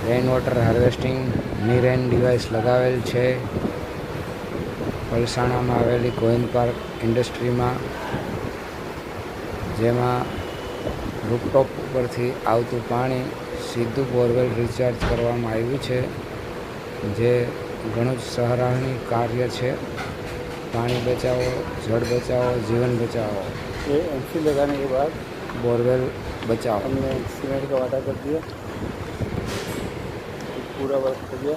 Rain water harvesting નીરેન device લગાવેલ છે પલસાણામાં આવેલી Govind park ઇન્ડસ્ટ્રીમાં, જેમાં રૂફટોપ ઉપરથી આવતું પાણી સીધું બોરવેલ રિચાર્જ કરવામાં આવ્યું છે, જે ઘણું જ સરાહનીય કાર્ય છે। पानी बचाओ, जड़ बचाओ, जीवन बचाओ। ये एमसी लगाने के बाद बोरवेल बचाओ। हमने सीमेंट का वाटा कर दिया, पूरा वर्क हो गया।